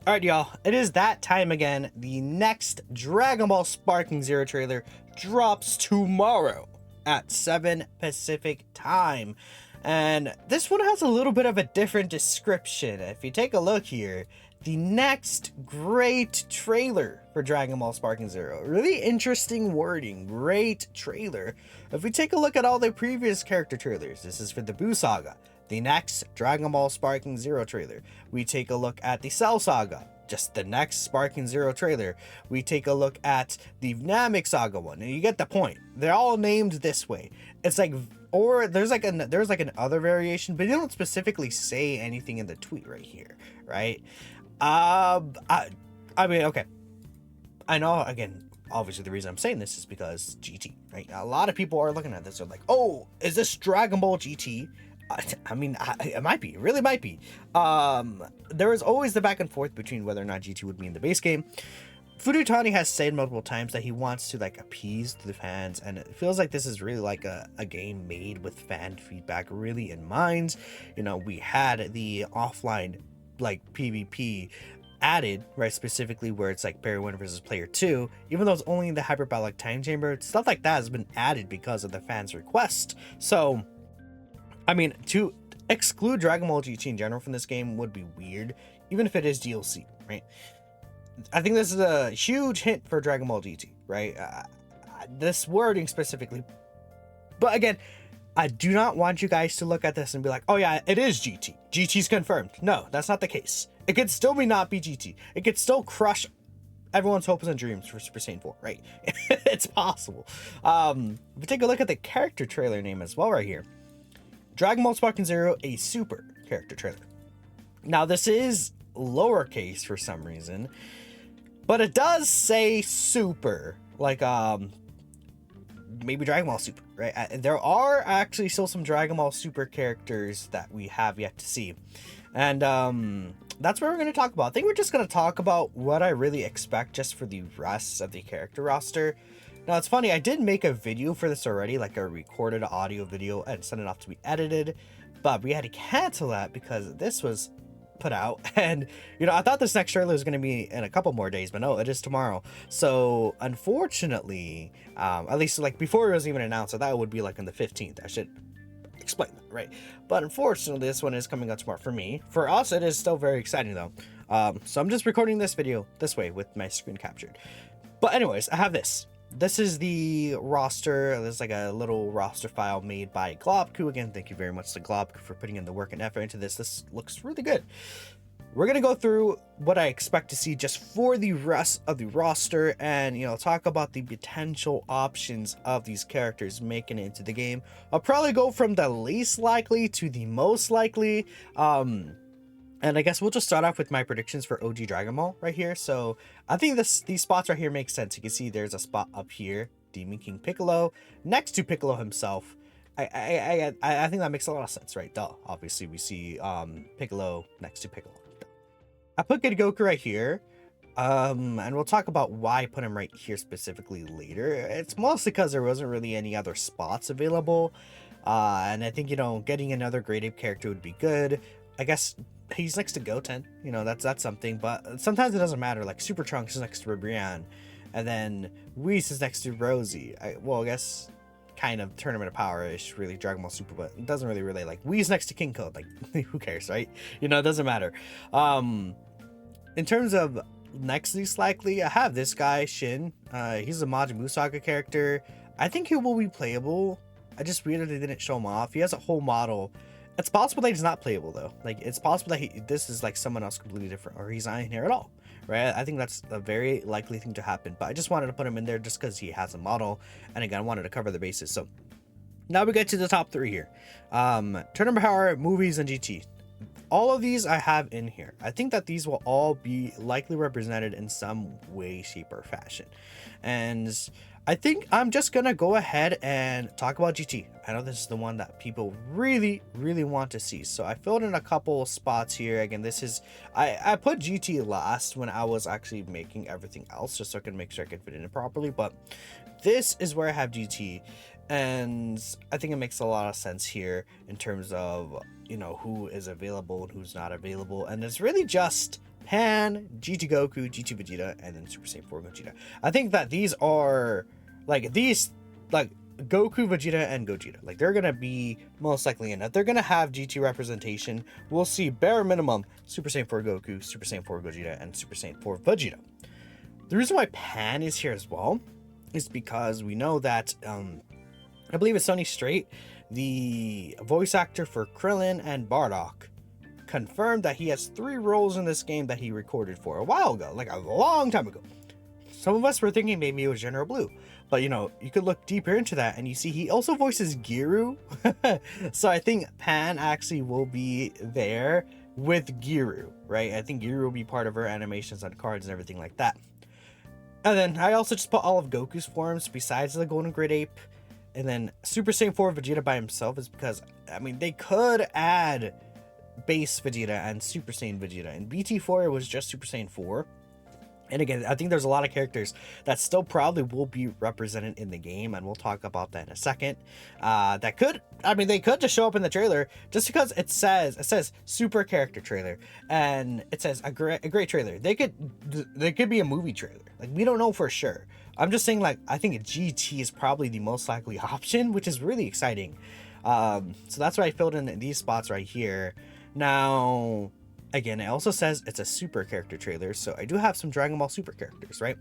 Alright, y'all, it is that time again. The next Dragon Ball Sparking Zero trailer drops tomorrow at 7 Pacific time. And this one has a little bit of a different description. If you take a look here, the next great trailer for Dragon Ball Sparking Zero. Really interesting wording, great trailer. If we take a look at all the previous character trailers, this is for the Buu Saga. The next Dragon Ball Sparking Zero trailer. We take a look at the Cell Saga, just the next Sparking Zero trailer. We take a look at the Namek Saga one, and you get the point. They're all named this way. It's like, or there's like an other variation, but they don't specifically say anything in the tweet right here, right? I mean, okay. I know, again, obviously the reason I'm saying this is because GT, right? A lot of people are looking at this, they're like, oh, is this Dragon Ball GT? I mean, it might be, it really might be. There is always the back and forth between whether or not GT would be in the base game. Fudutani has said multiple times that he wants to like appease the fans, and it feels like this is really like a game made with fan feedback really in mind. You know, we had the offline like PvP added, right, specifically where it's like player 1 versus player 2, even though it's only in the hyperbolic time chamber. Stuff like that has been added because of the fans' request. So I mean, to exclude Dragon Ball GT in general from this game would be weird, even if it is DLC, right? I think this is a huge hint for Dragon Ball GT, right? This wording specifically. But again, I do not want you guys to look at this and be like, oh yeah, it is GT. GT's confirmed. No, that's not the case. It could still not be GT. It could still crush everyone's hopes and dreams for Super Saiyan 4, right? It's possible. If we take a look at the character trailer name as well right here. Dragon Ball Sparking Zero, a super character trailer. Now this is lowercase for some reason, but it does say super, like maybe Dragon Ball Super, right? There are actually still some Dragon Ball Super characters that we have yet to see, and that's what we're going to talk about. I think we're just going to talk about what I really expect just for the rest of the character roster. Now, it's funny, I did make a video for this already, like a recorded audio video, and sent it off to be edited, but we had to cancel that because this was put out, and, you know, I thought this next trailer was going to be in a couple more days, but no, it is tomorrow. So, unfortunately, at least, like, before it was even announced, I thought it would be, like, on the 15th. I should explain that, right? But unfortunately, this one is coming out tomorrow for me. For us, it is still very exciting, though. So I'm just recording this video this way with my screen captured. But anyways, I have this. This is the roster. There's like a little roster file made by Globku. Again, thank you very much to Globku for putting in the work and effort into this. This looks really good. We're going to go through what I expect to see just for the rest of the roster and, you know, talk about the potential options of these characters making it into the game. I'll probably go from the least likely to the most likely. And I guess we'll just start off with my predictions for OG Dragon Ball right here. So I think these spots right here make sense. You can see there's a spot up here, Demon King Piccolo, next to Piccolo himself. I think that makes a lot of sense, right? Duh. Obviously, we see Piccolo next to Piccolo. I put Kid Goku right here. And we'll talk about why I put him right here specifically later. It's mostly because there wasn't really any other spots available. And I think, you know, getting another grade A character would be good. I guess he's next to Goten, you know, that's something, but sometimes it doesn't matter. Like Super Trunks is next to Brienne, and then Whis is next to Rosie. I guess kind of Tournament of Power-ish, really, Dragon Ball Super, but it doesn't really relate. Like Whis next to King Code, like who cares, right? You know, it doesn't matter. In terms of next least likely, I have this guy, Shin. He's a Majin Buu Saga character. I think he will be playable. I just really didn't show him off. He has a whole model. It's possible that he's not playable though. Like it's possible that this is like someone else completely different, or he's not in here at all, right? I think that's a very likely thing to happen. But I just wanted to put him in there just because he has a model, and again, I wanted to cover the bases. So now we get to the top 3 here. Tournament Power, movies, and GT. All of these I have in here. I think that these will all be likely represented in some way, shape, or fashion. And I think I'm just gonna go ahead and talk about GT. I know this is the one that people really, really want to see. So I filled in a couple spots here. Again, this is, I put GT last when I was actually making everything else, just so I can make sure I can fit it in properly. But this is where I have GT. And I think it makes a lot of sense here in terms of, you know, who is available and who's not available. And it's really just Pan, GT Goku, GT Vegeta, and then Super Saiyan 4 Gogeta. I think that these are like Goku, Vegeta, and Gogeta. Like, they're gonna be most likely in it. They're gonna have GT representation. We'll see bare minimum Super Saiyan 4 Goku, Super Saiyan 4 Gogeta, and Super Saiyan 4 Vegeta. The reason why Pan is here as well is because we know that I believe it's Sonny Strait, the voice actor for Krillin and Bardock, confirmed that he has 3 roles in this game that he recorded for a while ago, like a long time ago. Some of us were thinking maybe it was General Blue, but you know, you could look deeper into that and you see he also voices Giru. So I think Pan actually will be there with Giru, right? I think Giru will be part of her animations on cards and everything like that. And then I also just put all of Goku's forms besides the Golden Grid Ape. And then Super Saiyan 4 Vegeta by himself is because, I mean, they could add base Vegeta and Super Saiyan Vegeta. In BT4, it was just Super Saiyan 4. And again, I think there's a lot of characters that still probably will be represented in the game, and we'll talk about that in a second. That could, I mean, they could just show up in the trailer just because it says super character trailer, and it says a great trailer. They could be a movie trailer. Like, we don't know for sure. I'm just saying, like, I think a GT is probably the most likely option, which is really exciting. So that's why I filled in these spots right here. Now, again, it also says it's a super character trailer, so I do have some Dragon Ball Super characters, right?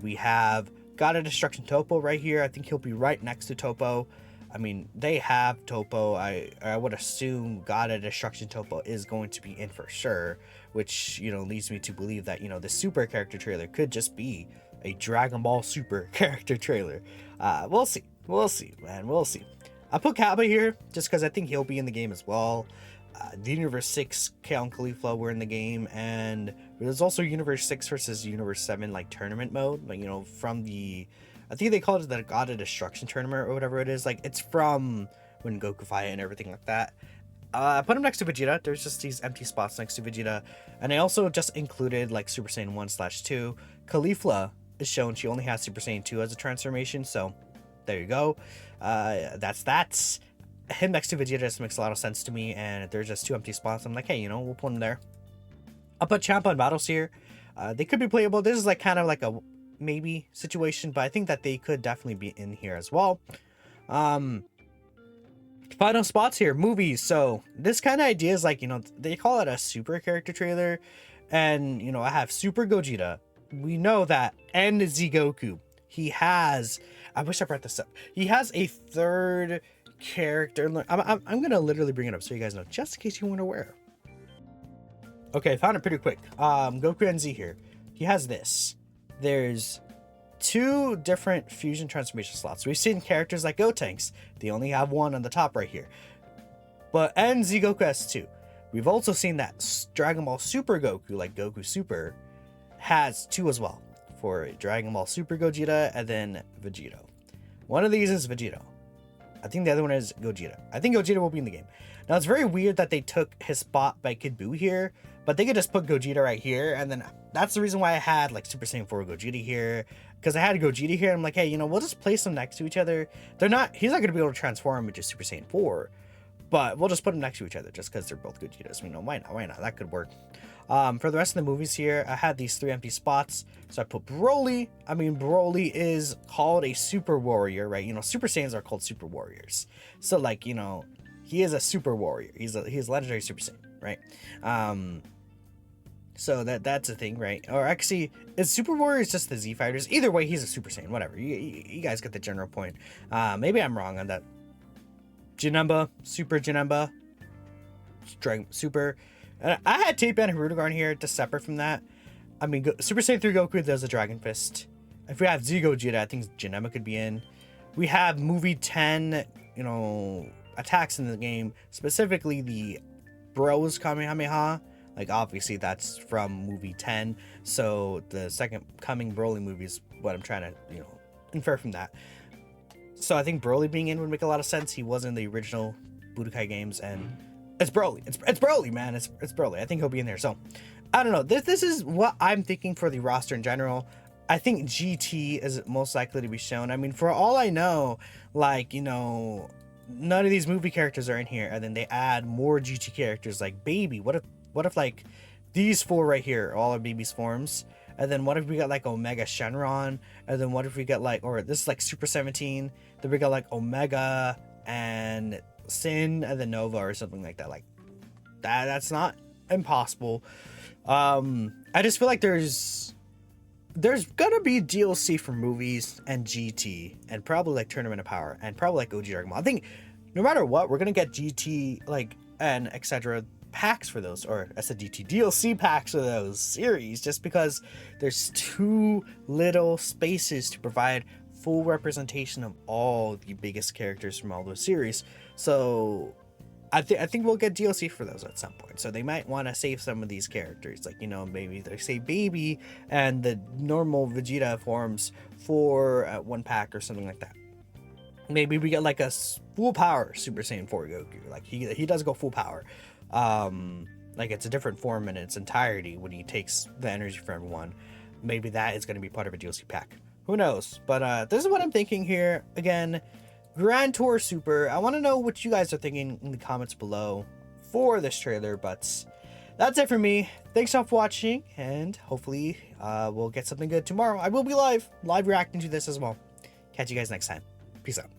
We have God of Destruction Topo right here. I think he'll be right next to Topo. I mean, they have Topo. I would assume God of Destruction Topo is going to be in for sure, which, you know, leads me to believe that, you know, the super character trailer could just be a Dragon Ball Super character trailer. We'll see, man, we'll see. I put Kappa here just because I think he'll be in the game as well. The Universe 6 Kale and Caulifla were in the game, and there's also Universe 6 versus Universe 7 like tournament mode, like, you know, from the, I think they call it the God of Destruction tournament or whatever it is. Like, it's from when Goku fight and everything like that. I put him next to Vegeta. There's just these empty spots next to Vegeta, and I also just included like Super Saiyan 1/2. Caulifla is shown. She only has Super Saiyan 2 as a transformation, so there you go. That's him next to Vegeta just makes a lot of sense to me, and if there's just 2 empty spots, I'm like, hey, you know, we'll put him there. I'll put Champa and Battles here. They could be playable. This is like kind of like a maybe situation, but I think that they could definitely be in here as well. Final spots here, movies. So this kind of idea is like, you know, they call it a super character trailer, and, you know, I have Super Gogeta. We know that, and Z Goku. He has, I wish I brought this up. He has a 3rd character. I'm gonna literally bring it up so you guys know, just in case you wonder where. Okay, found it pretty quick. Goku NZ here. He has this. There's 2 different fusion transformation slots. We've seen characters like Gotenks. They only have 1 on the top right here. But NZ Goku has 2. We've also seen that Dragon Ball Super Goku, like Goku Super, has 2 as well. For Dragon Ball Super Gogeta and then Vegito. One of these is Vegito. I think the other one is Gogeta. I think Gogeta will be in the game. Now, it's very weird that they took his spot by Kid Buu here, but they could just put Gogeta right here, and then that's the reason why I had, like, Super Saiyan 4 Gogeta here, because I had Gogeta here, and I'm like, hey, you know, we'll just place them next to each other. He's not going to be able to transform into Super Saiyan 4, but we'll just put them next to each other, just because they're both Gogetas. You know, why not? That could work. For the rest of the movies here, I had these 3 empty spots. So I put Broly. I mean, Broly is called a super warrior, right? You know, Super Saiyans are called super warriors. So, like, you know, he is a super warrior. He's legendary Super Saiyan, right? So that's a thing, right? Or actually, is Super Warriors just the Z Fighters? Either way, he's a Super Saiyan. Whatever. You guys get the general point. Maybe I'm wrong on that. Janemba, Super Janemba, Super. I had Tape and Hirudegarn on here, just separate from that. I mean, Super Saiyan 3 Goku does a Dragon Fist. If we have Z Gogeta, I think Janemba could be in. We have movie 10, you know, attacks in the game, specifically the Bros Kamehameha. Like, obviously, that's from movie 10. So the second coming Broly movie is what I'm trying to, you know, infer from that. So I think Broly being in would make a lot of sense. He was in the original Budokai games, and it's Broly. It's Broly, man. It's Broly. I think he'll be in there. So I don't know. This is what I'm thinking for the roster in general. I think GT is most likely to be shown. I mean, for all I know, like, you know, none of these movie characters are in here, and then they add more GT characters like Baby. What if like these four right here, all our baby's forms. And then what if we got like Omega Shenron? And then what if we get like, or this is like Super 17. Then we got like Omega and Sin and then Nova or something like that. Like that's not impossible. I just feel like there's gonna be DLC for movies and GT and probably like Tournament of Power and probably like OG Dragon Ball. I think no matter what, we're gonna get GT like and etc. packs for those, or I said GT DLC packs for those series, just because there's too little spaces to provide full representation of all the biggest characters from all those series. So I think we'll get DLC for those at some point. So they might want to save some of these characters, like, you know, maybe they save Baby and the normal Vegeta forms for one pack or something like that. Maybe we get like a full power Super Saiyan 4 Goku. Like he does go full power. Like it's a different form in its entirety when he takes the energy from everyone. Maybe that is going to be part of a DLC pack. Who knows? But this is what I'm thinking here. Again, Grand Tour Super. I want to know what you guys are thinking in the comments below for this trailer. But that's it for me. Thanks all for watching, and hopefully we'll get something good tomorrow. I will be live reacting to this as well. Catch you guys next time. Peace out.